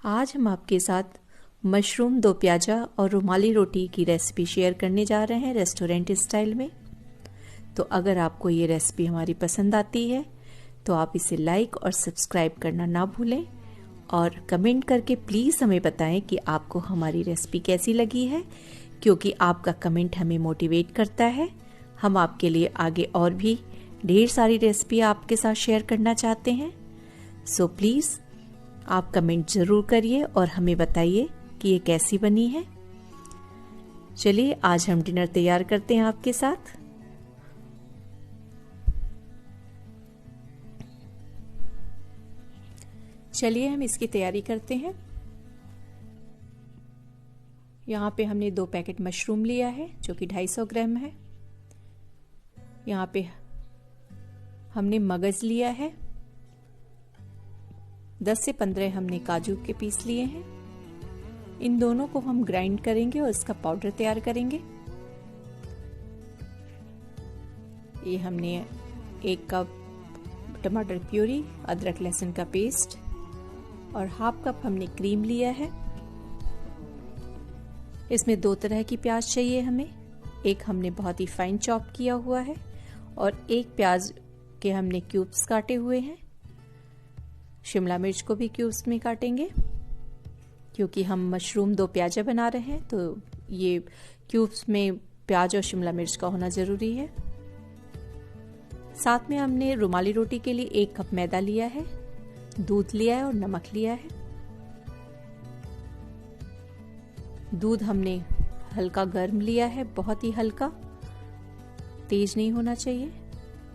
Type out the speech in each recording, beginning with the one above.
आज हम आपके साथ मशरूम दो प्याजा और रुमाली रोटी की रेसिपी शेयर करने जा रहे हैं रेस्टोरेंट स्टाइल में। तो अगर आपको ये रेसिपी हमारी पसंद आती है तो आप इसे लाइक और सब्सक्राइब करना ना भूलें और कमेंट करके प्लीज़ हमें बताएं कि आपको हमारी रेसिपी कैसी लगी है, क्योंकि आपका कमेंट हमें मोटिवेट करता है। हम आपके लिए आगे और भी ढेर सारी रेसिपी आपके साथ शेयर करना चाहते हैं। सो प्लीज़ आप कमेंट ज़रूर करिए और हमें बताइए कि ये कैसी बनी है। चलिए आज हम डिनर तैयार करते हैं आपके साथ। चलिए हम इसकी तैयारी करते हैं। यहाँ पे हमने 2 पैकेट मशरूम लिया है जो कि 250 ग्राम है। यहाँ पे हमने मगज लिया है, 10 से 15 हमने काजू के पीस लिए हैं। इन दोनों को हम ग्राइंड करेंगे और इसका पाउडर तैयार करेंगे। ये हमने 1 कप टमाटर प्यूरी, अदरक लहसुन का पेस्ट और हाफ कप हमने क्रीम लिया है। इसमें 2 तरह की प्याज चाहिए हमें। एक हमने बहुत ही फाइन चॉप किया हुआ है और एक प्याज के हमने क्यूब्स काटे हुए हैं। शिमला मिर्च को भी क्यूब्स में काटेंगे क्योंकि हम मशरूम 2 प्याजा बना रहे हैं, तो ये क्यूब्स में प्याज और शिमला मिर्च का होना ज़रूरी है। साथ में हमने रुमाली रोटी के लिए 1 कप मैदा लिया है, दूध लिया है और नमक लिया है। दूध हमने हल्का गर्म लिया है, बहुत ही हल्का, तेज नहीं होना चाहिए।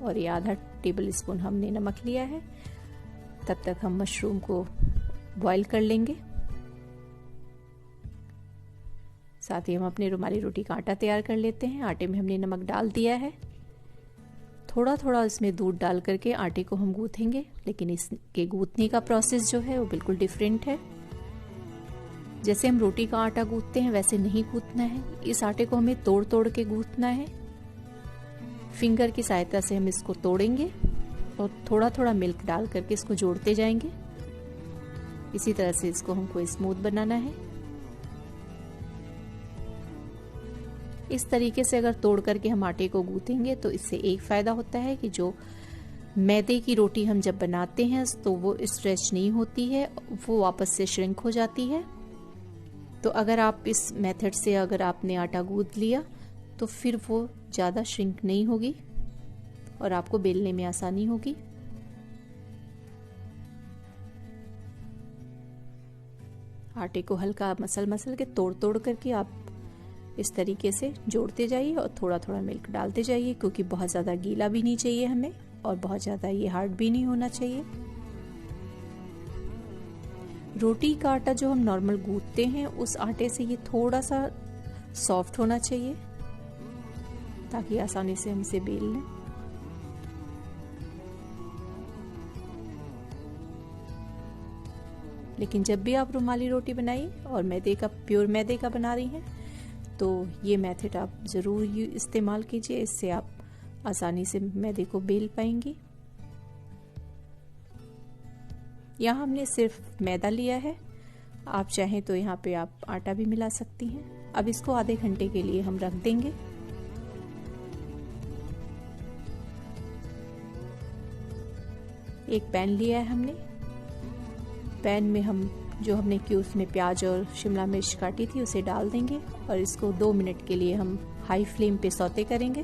और ये आधा टेबल स्पून हमने नमक लिया है। तब तक हम मशरूम को बॉईल कर लेंगे। साथ ही हम अपने रुमाली रोटी का आटा तैयार कर लेते हैं। आटे में हमने नमक डाल दिया है। थोड़ा थोड़ा इसमें दूध डाल करके आटे को हम गूंथेंगे, लेकिन इसके गूंथने का प्रोसेस जो है वो बिल्कुल डिफरेंट है। जैसे हम रोटी का आटा गूंथते हैं वैसे नहीं गूंथना है। इस आटे को हमें तोड़ तोड़ के गूंथना है। फिंगर की सहायता से हम इसको तोड़ेंगे और थोड़ा थोड़ा मिल्क डाल करके इसको जोड़ते जाएंगे। इसी तरह से इसको हमको स्मूथ बनाना है। इस तरीके से अगर तोड़ करके हम आटे को गूंथेंगे तो इससे एक फायदा होता है कि जो मैदे की रोटी हम जब बनाते हैं तो वो स्ट्रेच नहीं होती है, वो वापस से श्रिंक हो जाती है। तो अगर आप इस मेथड से अगर आपने आटा गूंथ लिया तो फिर वो ज़्यादा श्रिंक नहीं होगी और आपको बेलने में आसानी होगी। आटे को हल्का मसल के तोड़ तोड़ करके आप इस तरीके से जोड़ते जाइए और थोड़ा थोड़ा मिल्क डालते जाइए, क्योंकि बहुत ज़्यादा गीला भी नहीं चाहिए हमें और बहुत ज़्यादा ये हार्ड भी नहीं होना चाहिए। रोटी का आटा जो हम नॉर्मल गूंथते हैं उस आटे से ये थोड़ा सा सॉफ्ट होना चाहिए ताकि आसानी से हम इसे बेल लें। लेकिन जब भी आप रुमाली रोटी बनाइए और प्योर मैदे का बना रही हैं तो ये मेथड आप ज़रूर इस्तेमाल कीजिए। इससे आप आसानी से मैदे को बेल पाएंगी। यहाँ हमने सिर्फ मैदा लिया है, आप चाहें तो यहाँ पे आप आटा भी मिला सकती हैं। अब इसको आधे घंटे के लिए हम रख देंगे। एक पैन लिया है हमने। पैन में हम जो हमने क्यूब्स में प्याज और शिमला मिर्च काटी थी उसे डाल देंगे और इसको 2 मिनट के लिए हम हाई फ्लेम पे सौते करेंगे,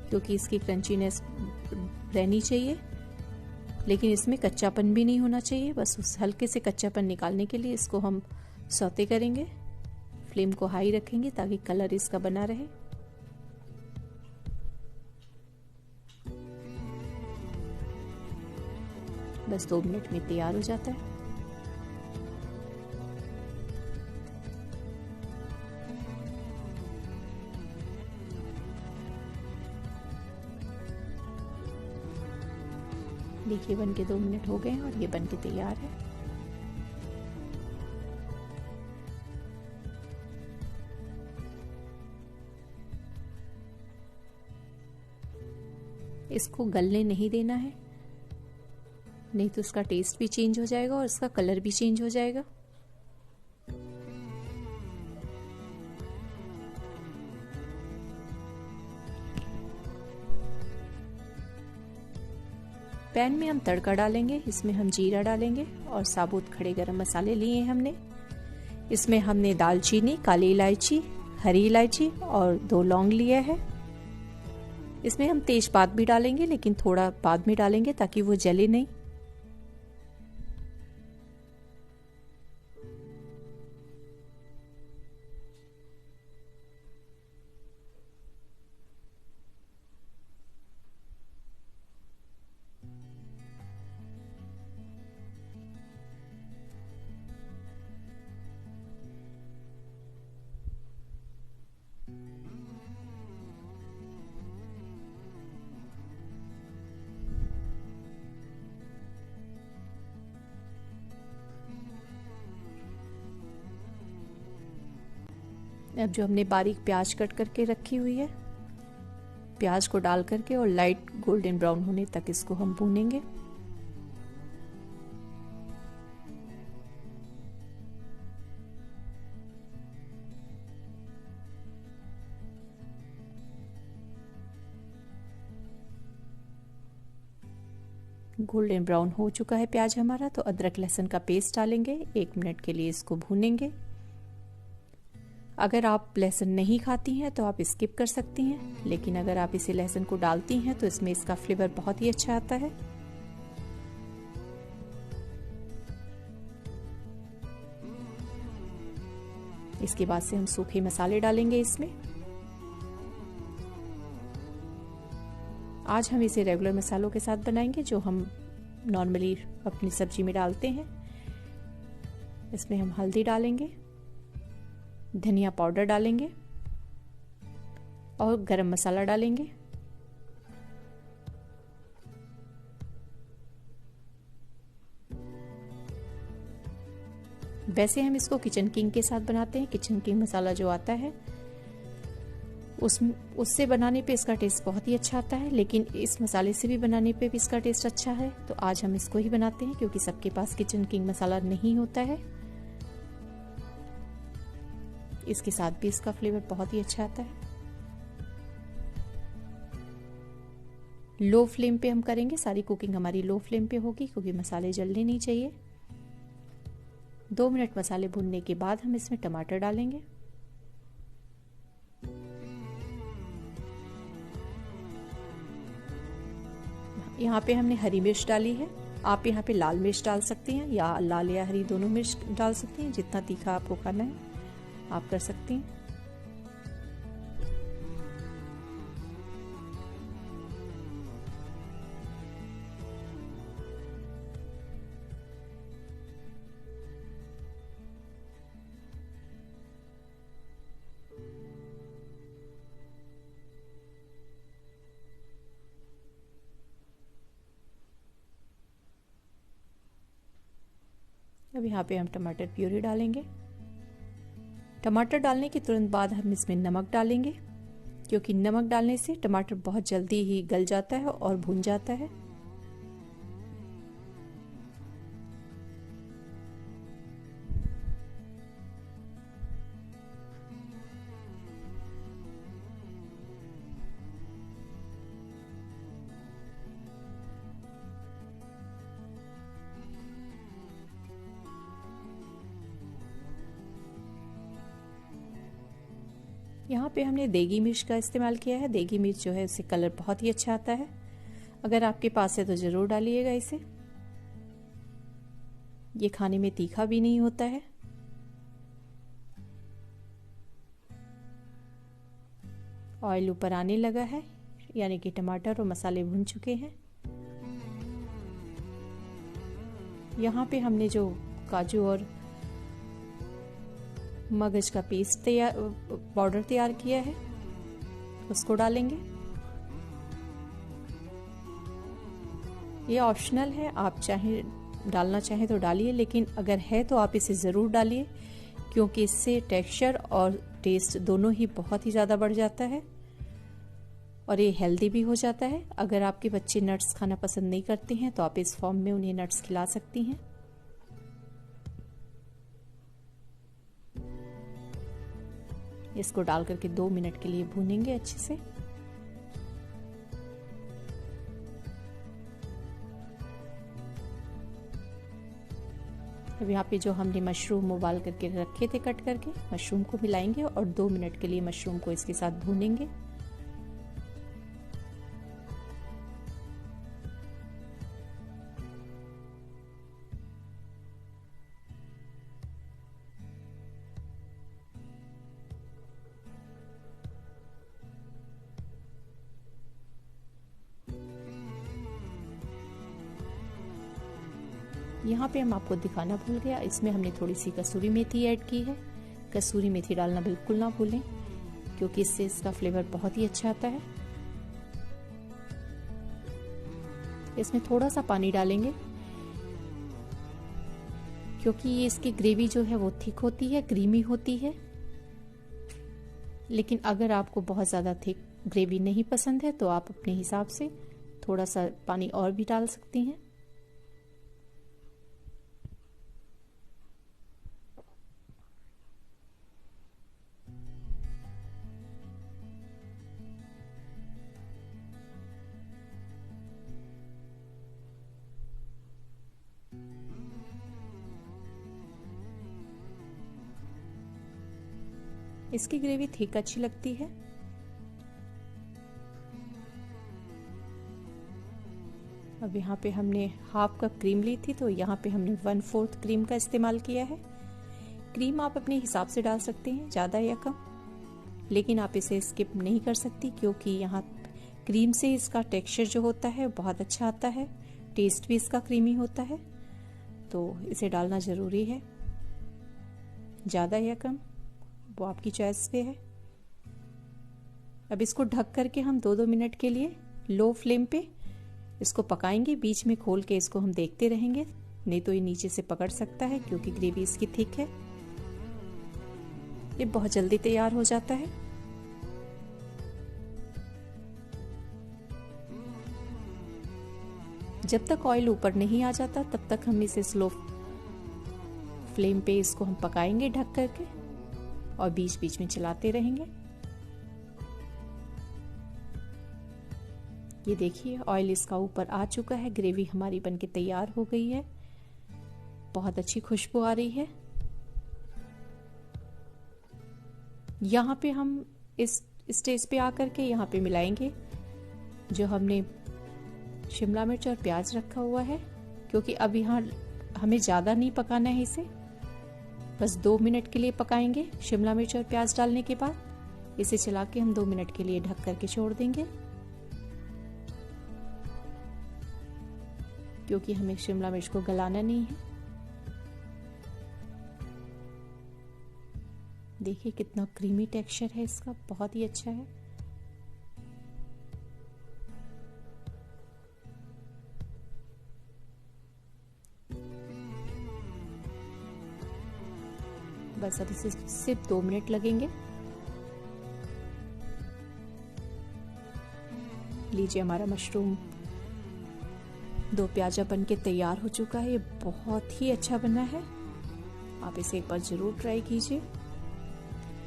क्योंकि इसकी क्रंचीनेस रहनी चाहिए लेकिन इसमें कच्चापन भी नहीं होना चाहिए। बस उस हल्के से कच्चापन निकालने के लिए इसको हम सौते करेंगे। फ्लेम को हाई रखेंगे ताकि कलर इसका बना रहे। बस 2 मिनट में तैयार हो जाता है। देखिए बन के 2 मिनट हो गए हैं और ये बन के तैयार है। इसको गलने नहीं देना है। नहीं तो उसका टेस्ट भी चेंज हो जाएगा और उसका कलर भी चेंज हो जाएगा। पैन में हम तड़का डालेंगे। इसमें हम जीरा डालेंगे और साबुत खड़े गरम मसाले लिए हैं हमने। इसमें हमने दालचीनी, काली इलायची, हरी इलायची और 2 लौंग लिया है। इसमें हम तेजपात भी डालेंगे, लेकिन थोड़ा बाद में डालेंगे ताकि वो जले नहीं। अब जो हमने बारीक प्याज कट करके रखी हुई है, प्याज को डाल करके और लाइट गोल्डन ब्राउन होने तक इसको हम भूनेंगे। गोल्डन ब्राउन हो चुका है प्याज हमारा, तो अदरक लहसुन का पेस्ट डालेंगे। 1 मिनट के लिए इसको भूनेंगे। अगर आप लहसुन नहीं खाती हैं तो आप स्किप कर सकती हैं, लेकिन अगर आप इसे लहसुन को डालती हैं तो इसमें इसका फ्लेवर बहुत ही अच्छा आता है। इसके बाद से हम सूखे मसाले डालेंगे इसमें। आज हम इसे रेगुलर मसालों के साथ बनाएंगे जो हम नॉर्मली अपनी सब्जी में डालते हैं। इसमें हम हल्दी डालेंगे, धनिया पाउडर डालेंगे और गरम मसाला डालेंगे। वैसे हम इसको किचन किंग के साथ बनाते हैं। किचन किंग मसाला जो आता है उससे बनाने पे इसका टेस्ट बहुत ही अच्छा आता है, लेकिन इस मसाले से भी बनाने पे भी इसका टेस्ट अच्छा है। तो आज हम इसको ही बनाते हैं क्योंकि सबके पास किचन किंग मसाला नहीं होता है। इसके साथ भी इसका फ्लेवर बहुत ही अच्छा आता है। लो फ्लेम पे हम करेंगे, सारी कुकिंग हमारी लो फ्लेम पे होगी क्योंकि मसाले जलने नहीं चाहिए। 2 मिनट मसाले भूनने के बाद हम इसमें टमाटर डालेंगे। यहाँ पे हमने हरी मिर्च डाली है। आप यहाँ पे लाल मिर्च डाल सकती हैं या लाल या हरी दोनों मिर्च डाल सकती हैं। जितना तीखा आपको खाना है आप कर सकती हैं। अब यहाँ पे हम टमाटर प्यूरी डालेंगे। टमाटर डालने के तुरंत बाद हम इसमें नमक डालेंगे, क्योंकि नमक डालने से टमाटर बहुत जल्दी ही गल जाता है और भुन जाता है। यहाँ पे हमने देगी मिर्च का इस्तेमाल किया है। देगी मिर्च जो है उससे कलर बहुत ही अच्छा आता है। अगर आपके पास है तो ज़रूर डालिएगा इसे। ये खाने में तीखा भी नहीं होता है। ऑयल ऊपर आने लगा है, यानी कि टमाटर और मसाले भुन चुके हैं। यहाँ पे हमने जो काजू और मगज का पेस्ट पाउडर तैयार किया है उसको डालेंगे। ये ऑप्शनल है, आप चाहे डालना चाहें तो डालिए, लेकिन अगर है तो आप इसे ज़रूर डालिए क्योंकि इससे टेक्सचर और टेस्ट दोनों ही बहुत ही ज़्यादा बढ़ जाता है। और ये हेल्दी भी हो जाता है। अगर आपके बच्चे नट्स खाना पसंद नहीं करते हैं तो आप इस फॉर्म में उन्हें नट्स खिला सकती हैं। इसको डाल करके 2 मिनट के लिए भूनेंगे अच्छे से। अब यहाँ पे जो हमने मशरूम उबाल करके रखे थे कट करके, मशरूम को मिलाएंगे और 2 मिनट के लिए मशरूम को इसके साथ भूनेंगे। यहाँ पे हम आपको दिखाना भूल गया, इसमें हमने थोड़ी सी कसूरी मेथी ऐड की है। कसूरी मेथी डालना बिल्कुल ना भूलें, क्योंकि इससे इसका फ्लेवर बहुत ही अच्छा आता है। इसमें थोड़ा सा पानी डालेंगे, क्योंकि ये इसकी ग्रेवी जो है वो थिक होती है, क्रीमी होती है। लेकिन अगर आपको बहुत ज़्यादा थिक ग्रेवी नहीं पसंद है तो आप अपने हिसाब से थोड़ा सा पानी और भी डाल सकती हैं। इसकी ग्रेवी थिक अच्छी लगती है। अब यहाँ पे हमने हाफ कप क्रीम ली थी, तो यहाँ पे हमने 1/4 क्रीम का इस्तेमाल किया है। क्रीम आप अपने हिसाब से डाल सकते हैं, ज़्यादा या कम, लेकिन आप इसे स्किप नहीं कर सकती, क्योंकि यहाँ क्रीम से इसका टेक्सचर जो होता है बहुत अच्छा आता है, टेस्ट भी इसका क्रीमी होता है, तो इसे डालना ज़रूरी है। ज़्यादा या कम वो आपकी चॉइस पे है। अब इसको ढक करके हम 2-2 मिनट के लिए लो फ्लेम पे इसको पकाएंगे। बीच में खोल के इसको हम देखते रहेंगे, नहीं तो ये नीचे से पकड़ सकता है, क्योंकि ग्रेवी इसकी थिक है। ये बहुत जल्दी तैयार हो जाता है। जब तक ऑयल ऊपर नहीं आ जाता तब तक हम इसे स्लो फ्लेम पे इसको हम पकाएंगे ढक करके, और बीच बीच में चलाते रहेंगे। ये देखिए ऑयल इसका ऊपर आ चुका है, ग्रेवी हमारी बनके तैयार हो गई है, बहुत अच्छी खुशबू आ रही है। यहाँ पे हम इस स्टेज पे आकर के यहाँ पे मिलाएंगे जो हमने शिमला मिर्च और प्याज रखा हुआ है, क्योंकि अब यहाँ हमें ज़्यादा नहीं पकाना है इसे, बस 2 मिनट के लिए पकाएंगे। शिमला मिर्च और प्याज डालने के बाद इसे चला के हम 2 मिनट के लिए ढक करके छोड़ देंगे, क्योंकि हमें शिमला मिर्च को गलाना नहीं है। देखिए कितना क्रीमी टेक्सचर है इसका, बहुत ही अच्छा है। बस अब इसे सिर्फ 2 मिनट लगेंगे। लीजिए हमारा मशरूम 2 प्याजा बन के तैयार हो चुका है। ये बहुत ही अच्छा बना है, आप इसे एक बार जरूर ट्राई कीजिए।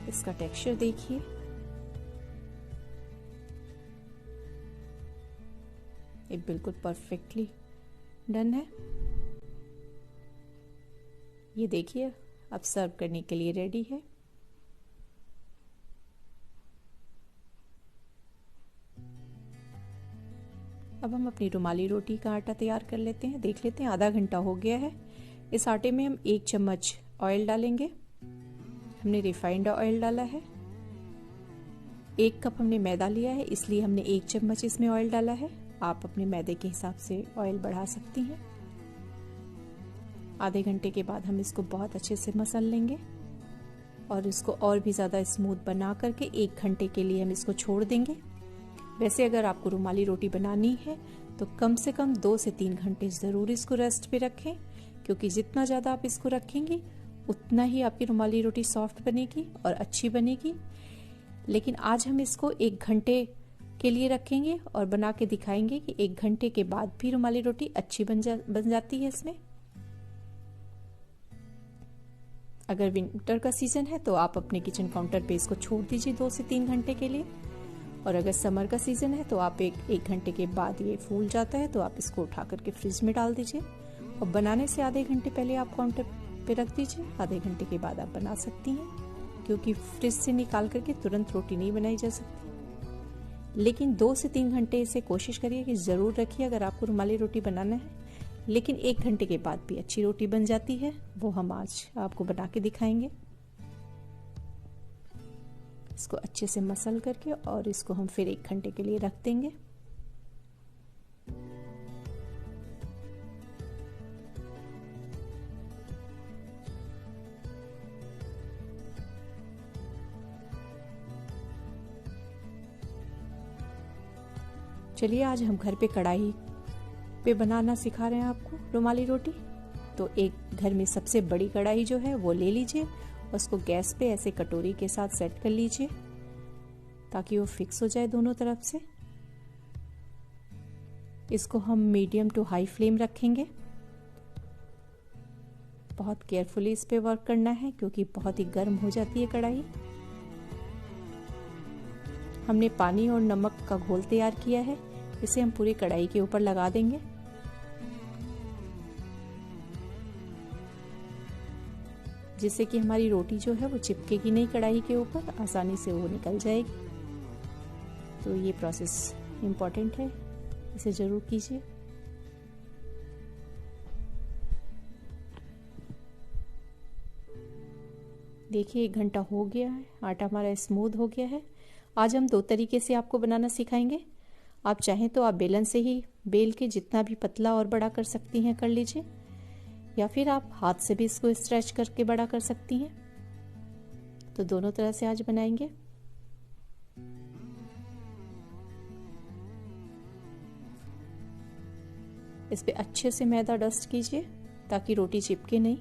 इसका टेक्सचर देखिए, ये बिल्कुल परफेक्टली डन है। ये देखिए अब सर्व करने के लिए रेडी है। अब हम अपनी रुमाली रोटी का आटा तैयार कर लेते हैं। देख लेते हैं, आधा घंटा हो गया है। इस आटे में हम 1 चम्मच ऑयल डालेंगे। हमने रिफाइंड ऑयल डाला है। 1 कप हमने मैदा लिया है, इसलिए हमने 1 चम्मच इसमें ऑयल डाला है। आप अपने मैदे के हिसाब से ऑयल बढ़ा सकती हैं। आधे घंटे के बाद हम इसको बहुत अच्छे से मसल लेंगे और इसको और भी ज़्यादा स्मूथ बना करके 1 घंटे के लिए हम इसको छोड़ देंगे। वैसे अगर आपको रुमाली रोटी बनानी है तो कम से कम 2 से 3 घंटे ज़रूर इसको रेस्ट पे रखें, क्योंकि जितना ज़्यादा आप इसको रखेंगे उतना ही आपकी रुमाली रोटी सॉफ्ट बनेगी और अच्छी बनेगी। लेकिन आज हम इसको 1 घंटे के लिए रखेंगे और बना के दिखाएंगे कि 1 घंटे के बाद भी रुमाली रोटी अच्छी बन जाती है इसमें। अगर विंटर का सीजन है तो आप अपने किचन काउंटर पे इसको छोड़ दीजिए 2 से 3 घंटे के लिए, और अगर समर का सीजन है तो आप एक घंटे के बाद ये फूल जाता है तो आप इसको उठा करके फ्रिज में डाल दीजिए, और बनाने से आधे घंटे पहले आप काउंटर पे रख दीजिए। आधे घंटे के बाद आप बना सकती हैं, क्योंकि फ्रिज से निकाल करके तुरंत रोटी नहीं बनाई जा सकती। लेकिन 2 से 3 घंटे इसे कोशिश करिए कि ज़रूर रखिए अगर आपको रुमाली रोटी बनाना है। लेकिन 1 घंटे के बाद भी अच्छी रोटी बन जाती है, वो हम आज आपको बना के दिखाएंगे। इसको अच्छे से मसल करके और इसको हम फिर 1 घंटे के लिए रख देंगे। चलिए आज हम घर पे कढ़ाई पे बनाना सिखा रहे हैं आपको रुमाली रोटी। तो एक घर में सबसे बड़ी कढ़ाई जो है वो ले लीजिए, उसको गैस पे ऐसे कटोरी के साथ सेट कर लीजिए ताकि वो फिक्स हो जाए दोनों तरफ से। इसको हम मीडियम टू हाई फ्लेम रखेंगे। बहुत केयरफुली इस पे वर्क करना है क्योंकि बहुत ही गर्म हो जाती है कढ़ाई। हमने पानी और नमक का घोल तैयार किया है, इसे हम पूरी कढ़ाई के ऊपर लगा देंगे। जिससे कि हमारी रोटी जो है वो चिपकेगी नहीं कढ़ाई के ऊपर, आसानी से वो निकल जाएगी। तो ये प्रोसेस इम्पॉर्टेंट है, इसे ज़रूर कीजिए। देखिए 1 घंटा हो गया है, आटा हमारा स्मूथ हो गया है। आज हम 2 तरीके से आपको बनाना सिखाएंगे। आप चाहें तो आप बेलन से ही बेल के जितना भी पतला और बड़ा कर सकती हैं कर लीजिए, या फिर आप हाथ से भी इसको स्ट्रेच करके बड़ा कर सकती हैं। तो दोनों तरह से आज बनाएंगे। इस पे अच्छे से मैदा डस्ट कीजिए ताकि रोटी चिपके नहीं,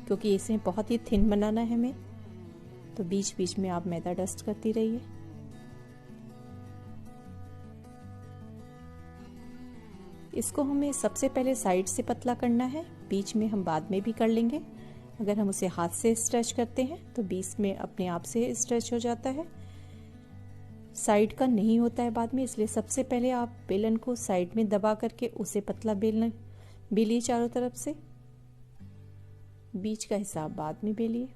क्योंकि इसे बहुत ही थिन बनाना है हमें। तो बीच बीच में आप मैदा डस्ट करती रहिए। इसको हमें सबसे पहले साइड से पतला करना है, बीच में हम बाद में भी कर लेंगे। अगर हम उसे हाथ से स्ट्रेच करते हैं तो बीच में अपने आप से स्ट्रेच हो जाता है, साइड का नहीं होता है बाद में। इसलिए सबसे पहले आप बेलन को साइड में दबा करके उसे पतला बेलिए चारों तरफ से, बीच का हिस्सा बाद में बेलिए।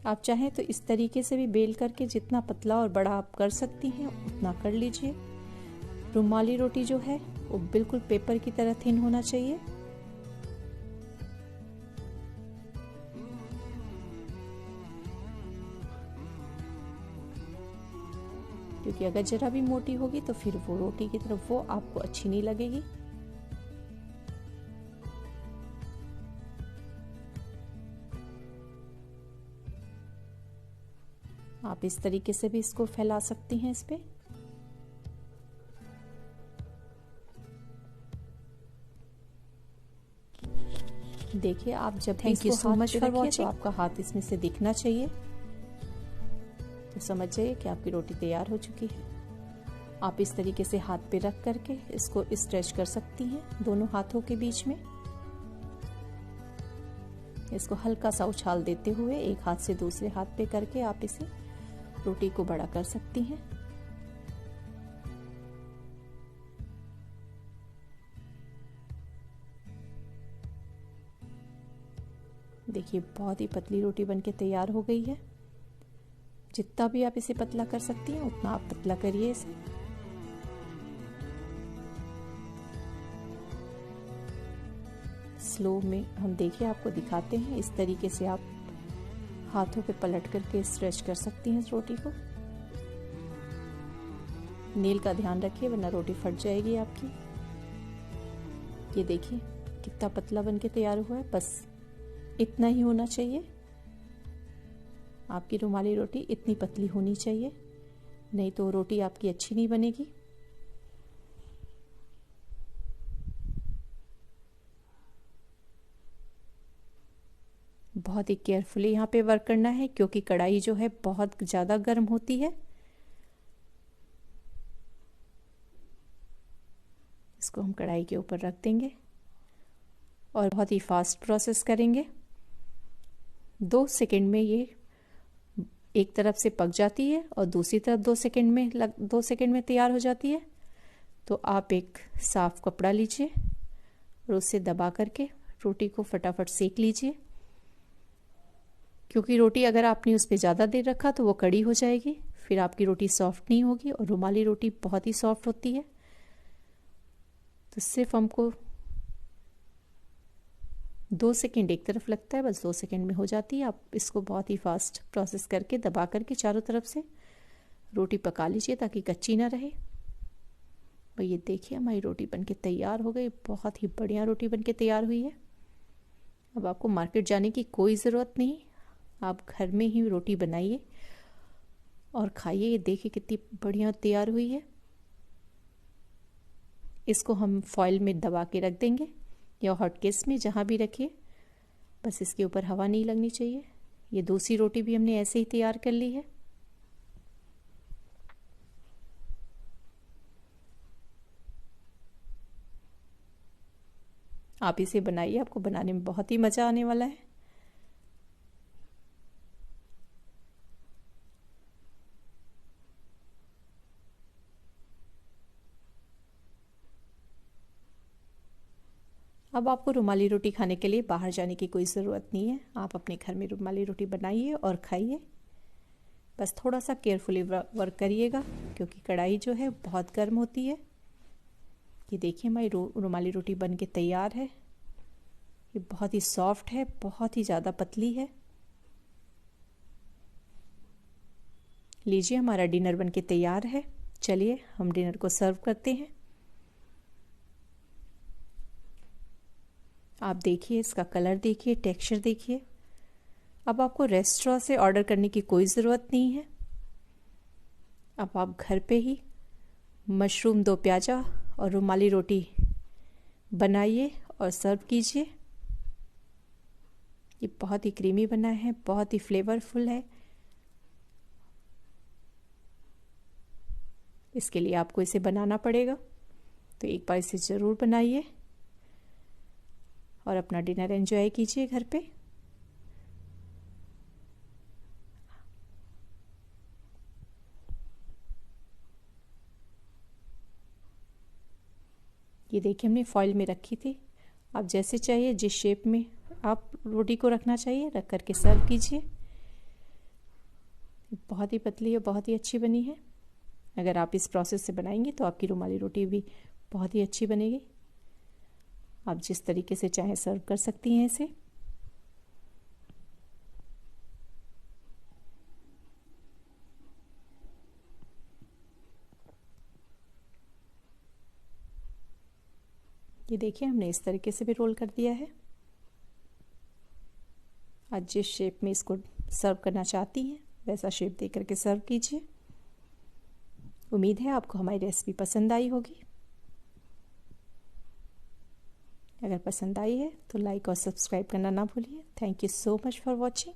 आप चाहें तो इस तरीके से भी बेल करके जितना पतला और बड़ा आप कर सकती हैं उतना कर लीजिए। रुमाली रोटी जो है वो बिल्कुल पेपर की तरह थिन होना चाहिए। क्योंकि अगर जरा भी मोटी होगी तो फिर वो रोटी की तरफ वो आपको अच्छी नहीं लगेगी। आप इस तरीके से भी इसको फैला सकती हैं इस पे। देखिए आप जब भी इसको सो मच फॉर वॉचिंग, तो आपका हाथ इसमें से दिखना चाहिए, तो समझ जाइए कि आपकी रोटी तैयार हो चुकी है। आप इस तरीके से हाथ पे रख करके इसको स्ट्रेच कर सकती हैं दोनों हाथों के बीच में। इसको हल्का सा उछाल देते हुए एक हाथ से दूसरे हाथ पे करके आप इसे रोटी को बड़ा कर सकती हैं। देखिए बहुत ही पतली रोटी बनके तैयार हो गई है। जितना भी आप इसे पतला कर सकती हैं उतना आप पतला करिए इसे। स्लो में हम देखिए आपको दिखाते हैं, इस तरीके से आप हाथों पे पलट करके स्ट्रेच कर सकती हैं इस रोटी को। नेल का ध्यान रखिए वरना रोटी फट जाएगी आपकी। ये देखिए कितना पतला बनके तैयार हुआ है, बस इतना ही होना चाहिए। आपकी रुमाली रोटी इतनी पतली होनी चाहिए, नहीं तो रोटी आपकी अच्छी नहीं बनेगी। बहुत ही केयरफुली यहाँ पे वर्क करना है क्योंकि कढ़ाई जो है बहुत ज़्यादा गर्म होती है। इसको हम कढ़ाई के ऊपर रख देंगे और बहुत ही फास्ट प्रोसेस करेंगे। 2 सेकंड में ये एक तरफ से पक जाती है और दूसरी तरफ 2 सेकंड में तैयार हो जाती है। तो आप एक साफ कपड़ा लीजिए और उससे दबा करके रोटी को फटाफट सेक लीजिए, क्योंकि रोटी अगर आपने उस पर ज़्यादा देर रखा तो वो कड़ी हो जाएगी, फिर आपकी रोटी सॉफ्ट नहीं होगी। और रुमाली रोटी बहुत ही सॉफ्ट होती है। तो सिर्फ हमको 2 सेकंड एक तरफ लगता है, बस 2 सेकंड में हो जाती है। आप इसको बहुत ही फास्ट प्रोसेस करके दबा करके चारों तरफ से रोटी पका लीजिए ताकि कच्ची ना रहे। और ये देखिए हमारी रोटी बनके तैयार हो गई। बहुत ही बढ़िया रोटी बनके तैयार हुई है। अब आपको मार्केट जाने की कोई ज़रूरत नहीं, आप घर में ही रोटी बनाइए और खाइए। ये देखिए कितनी बढ़िया तैयार हुई है। इसको हम फॉइल में दबा के रख देंगे या हॉटकेस में, जहाँ भी रखिए, बस इसके ऊपर हवा नहीं लगनी चाहिए। ये दूसरी रोटी भी हमने ऐसे ही तैयार कर ली है। आप इसे बनाइए, आपको बनाने में बहुत ही मज़ा आने वाला है। अब आपको रुमाली रोटी खाने के लिए बाहर जाने की कोई ज़रूरत नहीं है। आप अपने घर में रुमाली रोटी बनाइए और खाइए। बस थोड़ा सा केयरफुली वर्क करिएगा, क्योंकि कढ़ाई जो है बहुत गर्म होती है। ये देखिए हमारी रुमाली रोटी बन के तैयार है। ये बहुत ही सॉफ्ट है, बहुत ही ज़्यादा पतली है। लीजिए हमारा डिनर बन के तैयार है। चलिए हम डिनर को सर्व करते हैं। आप देखिए, इसका कलर देखिए, टेक्सचर देखिए। अब आपको रेस्टोरेंट से ऑर्डर करने की कोई ज़रूरत नहीं है। अब आप घर पे ही मशरूम दो प्याजा और रुमाली रोटी बनाइए और सर्व कीजिए। ये बहुत ही क्रीमी बना है, बहुत ही फ्लेवरफुल है। इसके लिए आपको इसे बनाना पड़ेगा, तो एक बार इसे ज़रूर बनाइए और अपना डिनर एंजॉय कीजिए घर पे। ये देखिए हमने फॉइल में रखी थी। आप जैसे चाहिए, जिस शेप में आप रोटी को रखना चाहिए, रख करके सर्व कीजिए। बहुत ही पतली है, बहुत ही अच्छी बनी है। अगर आप इस प्रोसेस से बनाएंगे तो आपकी रुमाली रोटी भी बहुत ही अच्छी बनेगी। आप जिस तरीके से चाहें सर्व कर सकती हैं इसे। ये देखिए हमने इस तरीके से भी रोल कर दिया है। आज जिस शेप में इसको सर्व करना चाहती हैं वैसा शेप दे करके सर्व कीजिए। उम्मीद है आपको हमारी रेसिपी पसंद आई होगी। अगर पसंद आई है तो लाइक और सब्सक्राइब करना ना भूलिए। Thank you so much for watching.